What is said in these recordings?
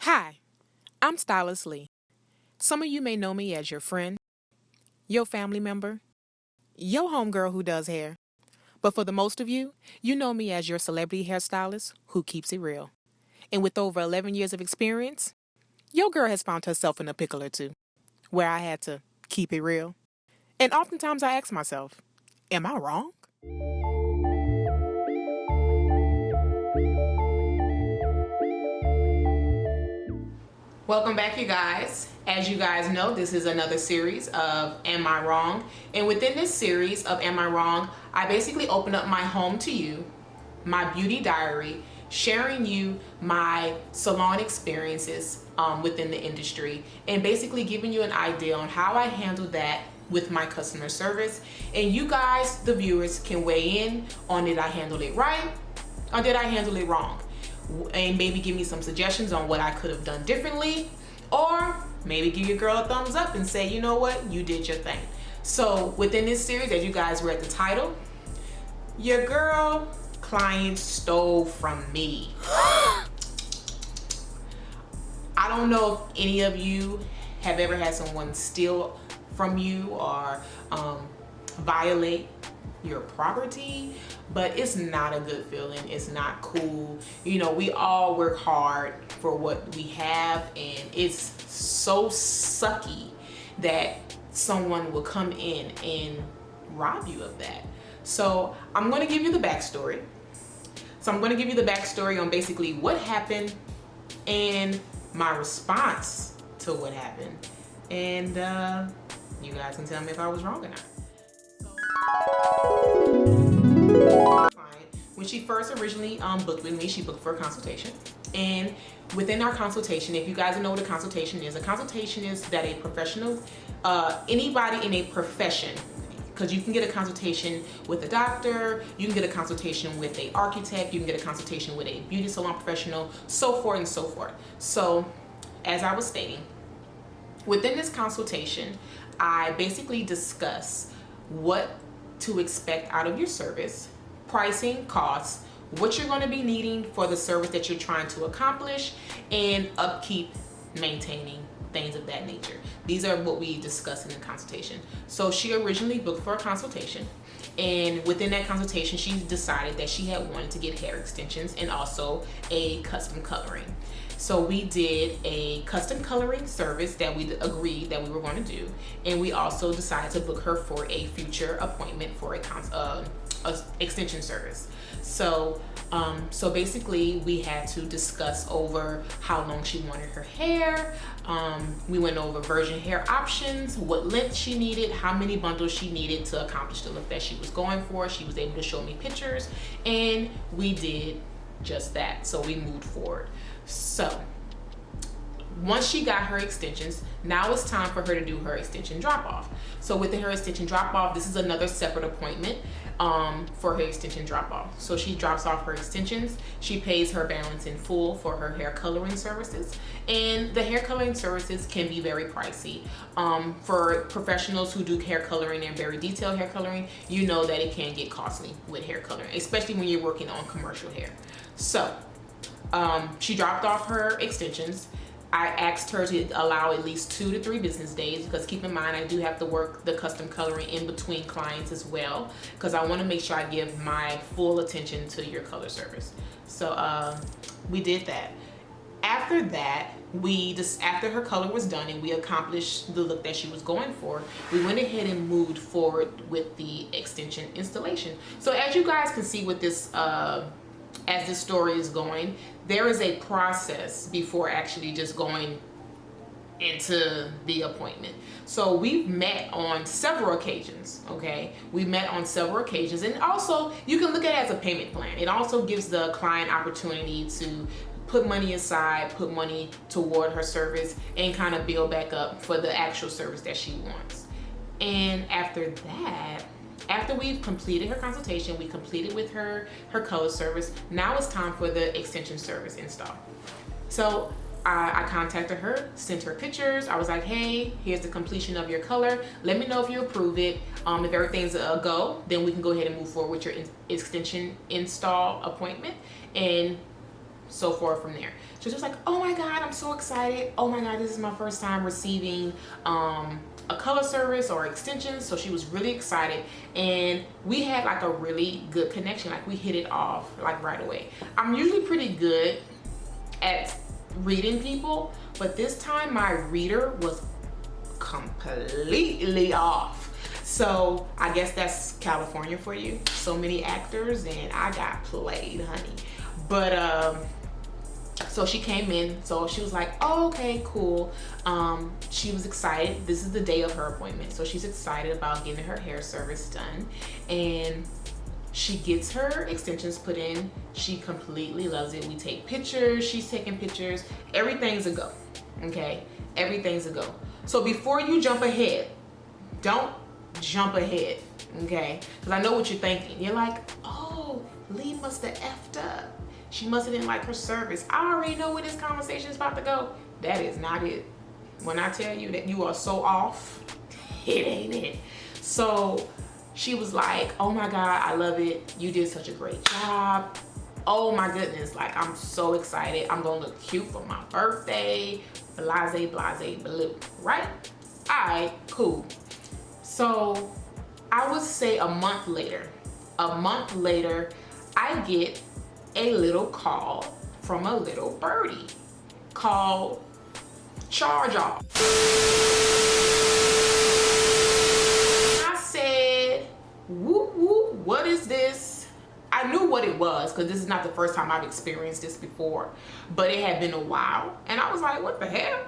Hi, I'm Stylist Lee. Some of you may know me as your friend, your family member, your homegirl who does hair. But for the most of you, you know me as your celebrity hairstylist who keeps it real. And with over 11 years of experience, your girl has found herself in a pickle or two, where I had to keep it real. And oftentimes I ask myself, am I wrong? Welcome back, you guys. As you guys know, this is another series of Am I Wrong? And within this series of Am I Wrong, I basically open up my home to you, my beauty diary, sharing you my salon experiences within the industry, and basically giving you an idea on how I handle that with my customer service. And you guys, the viewers, can weigh in on did I handle it right or did I handle it wrong? And maybe give me some suggestions on what I could have done differently, or maybe give your girl a thumbs up and say, you know what, you did your thing. So within this series, as you guys read the title, your girl client stole from me. I don't know if any of you have ever had someone steal from you or violate your property, but it's not a good feeling. It's not cool. You know, we all work hard for what we have, and it's so sucky that someone will come in and rob you of that. So I'm going to give you the backstory. On basically what happened and my response to what happened, and you guys can tell me if I was wrong or not. When she first originally booked with me, she booked for a consultation. And within our consultation, if you guys know what a consultation is that a professional, anybody in a profession, because you can get a consultation with a doctor, you can get a consultation with an architect, you can get a consultation with a beauty salon professional, so forth and so forth. So as I was stating, within this consultation, I basically discuss what to expect out of your service, pricing, costs, what you're going to be needing for the service that you're trying to accomplish, and upkeep, maintaining, things of that nature. These are what we discuss in the consultation. So she originally booked for a consultation, and within that consultation she decided that she had wanted to get hair extensions and also a custom coloring. So we did a custom coloring service that we agreed that we were going to do, and we also decided to book her for a future appointment for a extension service. So basically we had to discuss over how long she wanted her hair. We went over virgin hair options, what length she needed, how many bundles she needed to accomplish the look that she was going for. She was able to show me pictures, and we did just that. So we moved forward. So once she got her extensions, now it's time for her to do her extension drop off. So with her extension drop off, this is another separate appointment for her extension drop off. So she drops off her extensions, she pays her balance in full for her hair coloring services, and the hair coloring services can be very pricey. For professionals who do hair coloring and very detailed hair coloring, you know that it can get costly with hair coloring, especially when you're working on commercial hair. So she dropped off her extensions. I asked her to allow at least 2 to 3 business days, because keep in mind I do have to work the custom coloring in between clients as well, because I want to make sure I give my full attention to your color service. So we did that. After that, after her color was done and we accomplished the look that she was going for, we went ahead and moved forward with the extension installation. So as you guys can see with this, as this story is going, there is a process before actually just going into the appointment. So we've met on several occasions, okay? We met on several occasions, and also you can look at it as a payment plan. It also gives the client opportunity to put money aside, put money toward her service, and kind of build back up for the actual service that she wants. And after that, after we've completed her consultation, we completed with her color service, now it's time for the extension service install. So I contacted her, sent her pictures. I was like, hey, here's the completion of your color. Let me know if you approve it. If everything's a go, then we can go ahead and move forward with your extension install appointment. And so forth from there. She was just like, oh my God, I'm so excited. Oh my God, this is my first time receiving a color service or extensions. So she was really excited, and we had like a really good connection. Like we hit it off like right away. I'm usually pretty good at reading people, but this time my reader was completely off. So I guess that's California for you. So many actors, and I got played, honey. But so she came in, so she was like, oh, okay, cool. She was excited. This is the day of her appointment, so she's excited about getting her hair service done, and she gets her extensions put in. She completely loves it. We take pictures, she's taking pictures, everything's a go, okay? Everything's a go. So before you jump ahead, don't jump ahead, okay? Because I know what you're thinking. You're like, oh, Lee must have effed up. She must have didn't like her service. I already know where this conversation is about to go. That is not it. When I tell you that you are so off, it ain't it. So she was like, oh my God, I love it. You did such a great job. Oh my goodness, like I'm so excited. I'm gonna look cute for my birthday. Blase, blase, blue, right? All right, cool. So I would say a month later, I get a little call from a little birdie called Chargeback. I said, whoop whoop, what is this? I knew what it was because this is not the first time I've experienced this before, but it had been a while. And I was like, what the hell?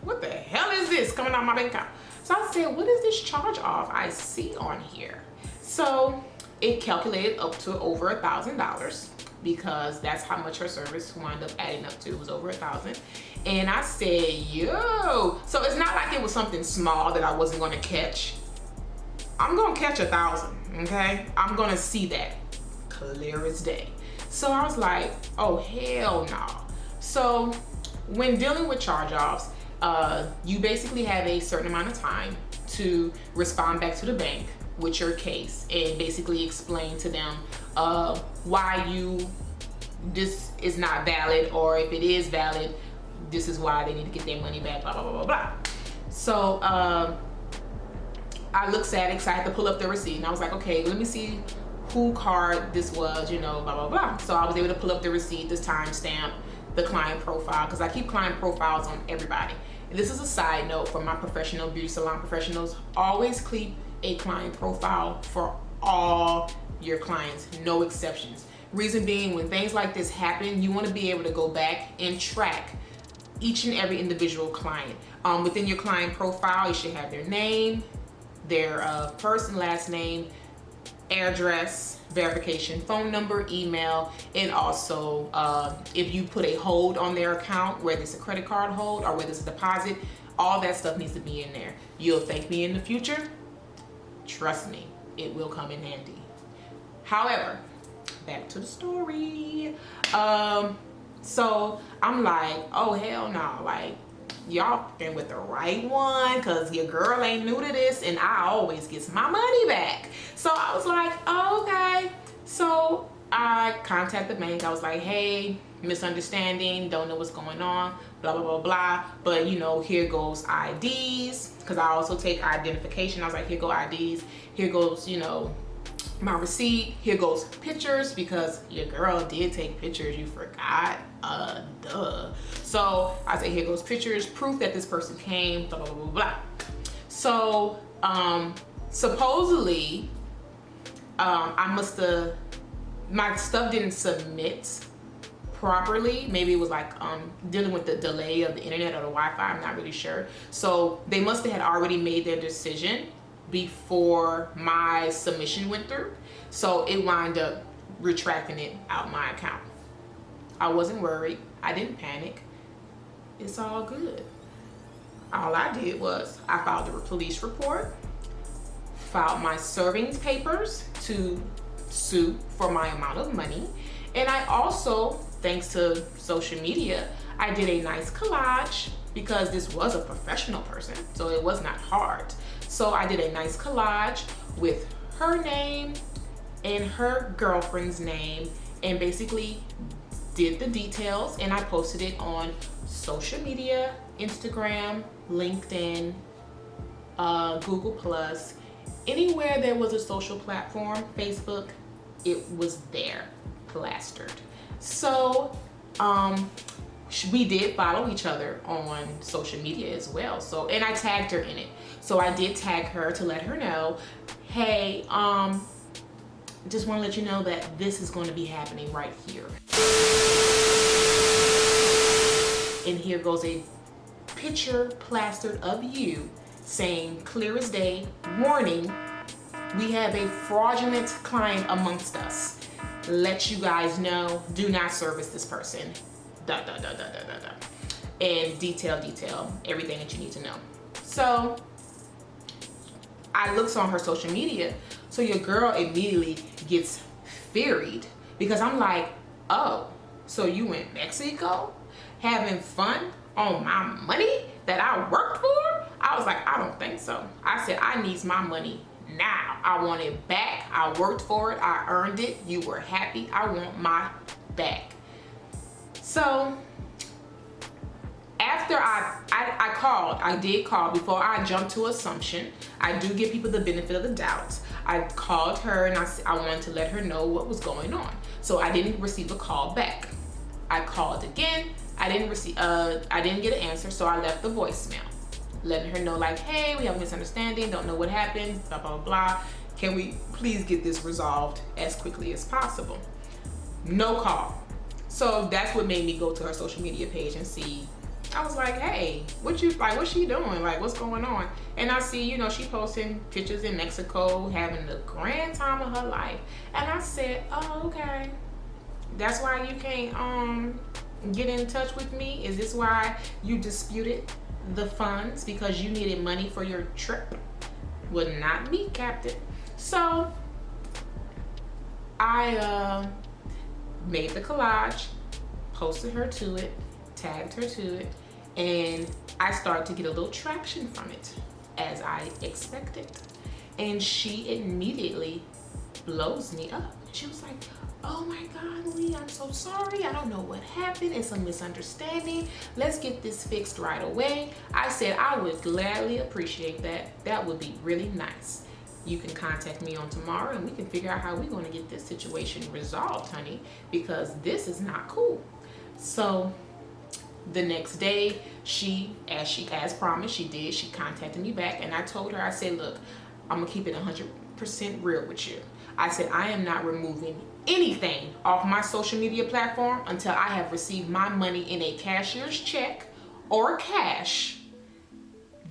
What the hell is this coming out of my bank account? So I said, what is this charge off I see on here? So it calculated up to over $1,000 because that's how much her service wound up adding up to. It was over $1,000. And I said, yo. So it's not like it was something small that I wasn't gonna catch. I'm gonna catch $1,000, okay? I'm gonna see that clear as day. So I was like, oh, hell no. So when dealing with charge-offs, you basically have a certain amount of time to respond back to the bank with your case and basically explain to them why this is not valid, or if it is valid, this is why they need to get their money back, blah, blah, blah, blah, blah. So I looked sad, excited to pull up the receipt, and I was like, okay, let me see who card this was, you know, blah, blah, blah. So I was able to pull up the receipt, this timestamp, the client profile, because I keep client profiles on everybody. And this is a side note for my professional beauty salon professionals. Always keep a client profile for all your clients, no exceptions. Reason being, when things like this happen, you want to be able to go back and track each and every individual client. Within your client profile, you should have their name, their first and last name, address, verification, phone number, email, and also if you put a hold on their account, whether it's a credit card hold or whether it's a deposit, all that stuff needs to be in there. You'll thank me in the future. Trust me, it will come in handy. However, back to the story. So I'm like, oh hell no, like y'all fucking with the right one, because your girl ain't new to this and I always gets my money back. So I was like, oh, okay. So I contacted the bank. I was like, hey, misunderstanding, don't know what's going on, blah, blah, blah, blah. But you know, here goes IDs, because I also take identification. I was like, here go IDs, here goes, you know, my receipt, here goes pictures, because your girl did take pictures, you forgot, duh. So I say, here goes pictures, proof that this person came, blah, blah, blah, blah. So supposedly, my stuff didn't submit properly. Maybe it was like dealing with the delay of the internet or the Wi-Fi, I'm not really sure. So they must have had already made their decision before my submission went through. So it wound up retracting it out my account. I wasn't worried. I didn't panic. It's all good. All I did was I filed a police report, filed my servings papers to sue for my amount of money. And I also, thanks to social media, I did a nice collage, because this was a professional person, so it was not hard. So I did a nice collage with her name and her girlfriend's name, and basically did the details and I posted it on social media, Instagram, LinkedIn, Google Plus, anywhere there was a social platform, Facebook, it was there, plastered. So we did follow each other on social media as well. So, and I tagged her in it. So I did tag her to let her know, hey, just want to let you know that this is going to be happening right here. And here goes a picture plastered of you saying, clear as day, warning, we have a fraudulent client amongst us. Let you guys know, do not service this person. Da, da, da, da, da, da, da. And detail, everything that you need to know. So I looked on her social media. So your girl immediately gets furied because I'm like, oh, so you in Mexico having fun on my money that I worked for? I was like, I don't think so. I said, I need my money now. I want it back. I worked for it. I earned it. You were happy. I want my back. So after I did call before I jumped to assumption. I do give people the benefit of the doubt. I called her and I wanted to let her know what was going on. So I didn't receive a call back. I called again. I didn't get an answer, so I left the voicemail, letting her know like, hey, we have a misunderstanding, don't know what happened, blah, blah, blah. Can we please get this resolved as quickly as possible? No call. So that's what made me go to her social media page and see. I was like, hey, what's she doing? Like, what's going on? And I see, she posting pictures in Mexico, having the grand time of her life. And I said, oh, okay. That's why you can't get in touch with me? Is this why you disputed the funds because you needed money for your trip? Well, not me, Captain. So I made the collage, posted her to it, tagged her to it, and I started to get a little traction from it, as I expected. And she immediately blows me up. She was like, oh my God, Lee, I'm so sorry. I don't know what happened. It's a misunderstanding. Let's get this fixed right away. I said I would gladly appreciate that. That would be really nice. You can contact me on tomorrow and we can figure out how we're going to get this situation resolved, honey, because this is not cool. So the next day, as promised, she contacted me back, and I told her, I said, look, I'm gonna keep it 100% real with you. I said, I am not removing anything off my social media platform until I have received my money in a cashier's check or cash.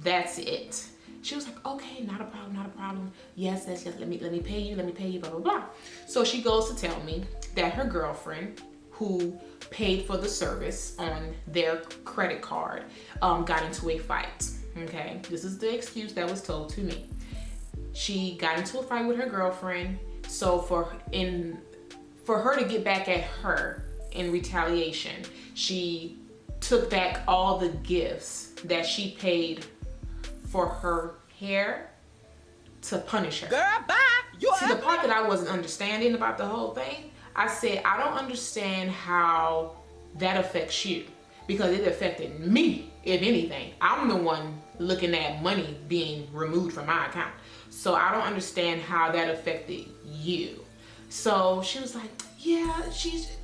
That's it. She was like, okay, not a problem. Yes, let me pay you, blah, blah, blah. So she goes to tell me that her girlfriend, who paid for the service on their credit card, got into a fight. Okay, this is the excuse that was told to me. She got into a fight with her girlfriend. So for her to get back at her in retaliation, she took back all the gifts that she paid for her hair to punish her. Girl, bye. See, the part that I wasn't understanding about the whole thing, I said, I don't understand how that affects you, because it affected me, if anything. I'm the one looking at money being removed from my account. So I don't understand how that affected you. So she was like, yeah,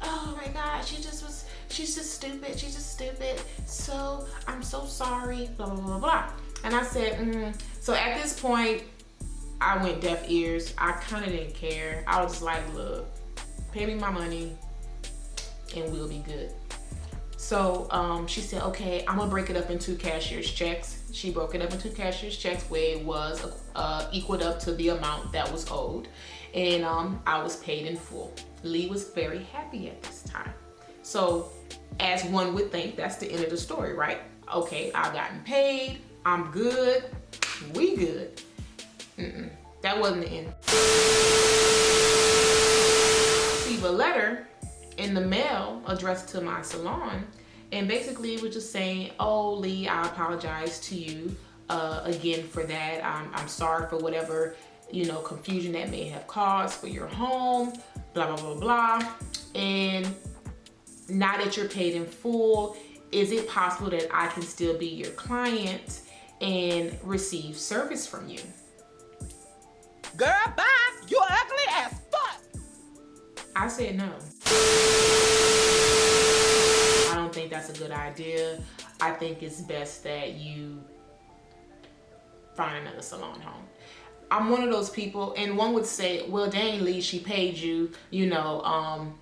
oh my God, she's just stupid. So I'm so sorry, blah, blah, blah, blah. And I said, So at this point, I went deaf ears. I kind of didn't care. I was just like, look, pay me my money and we'll be good. So she said, okay, I'm gonna break it up into cashier's checks. She broke it up into cashier's checks where it was equaled up to the amount that was owed. And I was paid in full. Lee was very happy at this time. So as one would think, that's the end of the story, right? Okay, I've gotten paid, I'm good, we good. That wasn't the end. Received a letter in the mail addressed to my salon, and basically it was just saying, oh, Lee, I apologize to you again for that. I'm sorry for whatever, confusion that may have caused for your home, blah, blah, blah, blah. And now that you're paid in full, is it possible that I can still be your client and receive service from you? Girl, bye. You're ugly as fuck. I said no. I don't think that's a good idea. I think it's best that you find another salon home. I'm one of those people, and one would say, well, dang, Lee, she paid you, you know,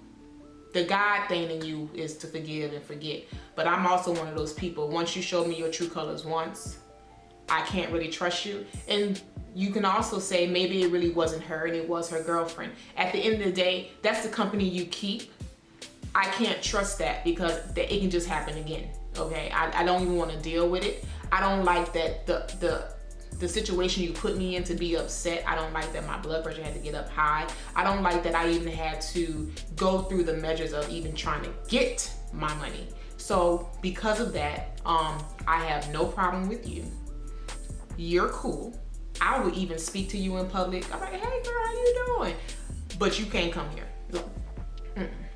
the God thing in you is to forgive and forget. But I'm also one of those people, once you show me your true colors once, I can't really trust you. And you can also say maybe it really wasn't her and it was her girlfriend. At the end of the day, that's the company you keep. I can't trust that because it can just happen again, okay? I don't even want to deal with it. I don't like that the situation you put me in to be upset. I don't like that my blood pressure had to get up high. I don't like that I even had to go through the measures of even trying to get my money. So because of that, I have no problem with you. You're cool. I would even speak to you in public. I'm like, hey girl, how you doing? But you can't come here.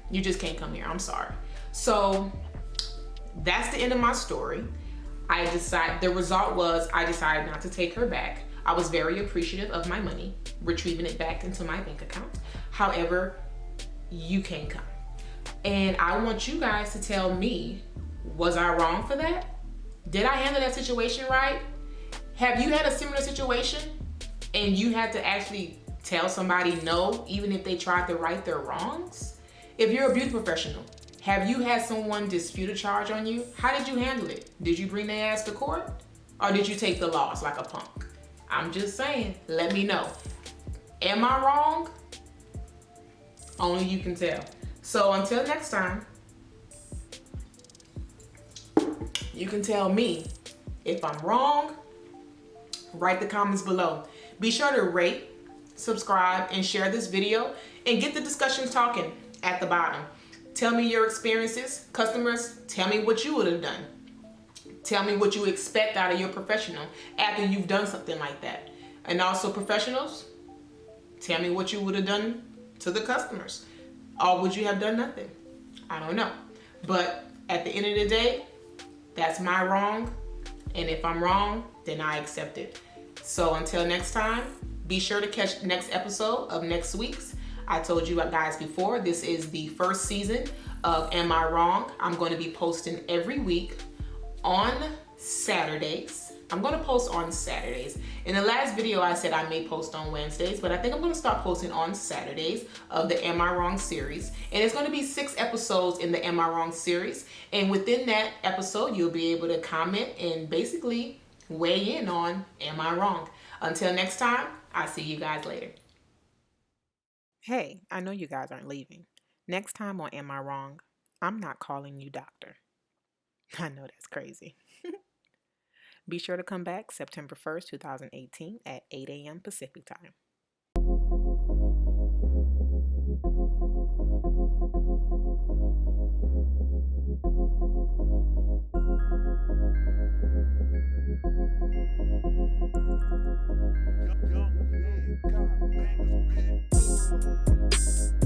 You just can't come here. I'm sorry. So that's the end of my story. The result was I decided not to take her back. I was very appreciative of my money, retrieving it back into my bank account. However, you can't come. And I want you guys to tell me, was I wrong for that? Did I handle that situation right? Have you had a similar situation and you had to actually tell somebody no, even if they tried to right their wrongs? If you're a beauty professional, have you had someone dispute a charge on you? How did you handle it? Did you bring their ass to court? Or did you take the loss like a punk? I'm just saying, let me know. Am I wrong? Only you can tell. So until next time, you can tell me if I'm wrong. Write the comments below. Be sure to rate, subscribe, and share this video and get the discussion talking at the bottom. Tell me your experiences. Customers, tell me what you would have done. Tell me what you expect out of your professional after you've done something like that. And also professionals, tell me what you would have done to the customers. Or would you have done nothing? I don't know. But at the end of the day, that's my wrong. And if I'm wrong, then I accept it. So until next time, be sure to catch the next episode of next week's. I told you guys before, this is the first season of Am I Wrong? I'm going to be posting every week on Saturdays. I'm going to post on Saturdays. In the last video, I said I may post on Wednesdays, but I think I'm going to start posting on Saturdays of the Am I Wrong series. And it's going to be 6 episodes in the Am I Wrong series. And within that episode, you'll be able to comment and basically weigh in on Am I Wrong? Until next time, I'll see you guys later. Hey, I know you guys aren't leaving. Next time on Am I Wrong? I'm not calling you doctor. I know that's crazy. Be sure to come back September 1st, 2018 at 8 a.m. Pacific time.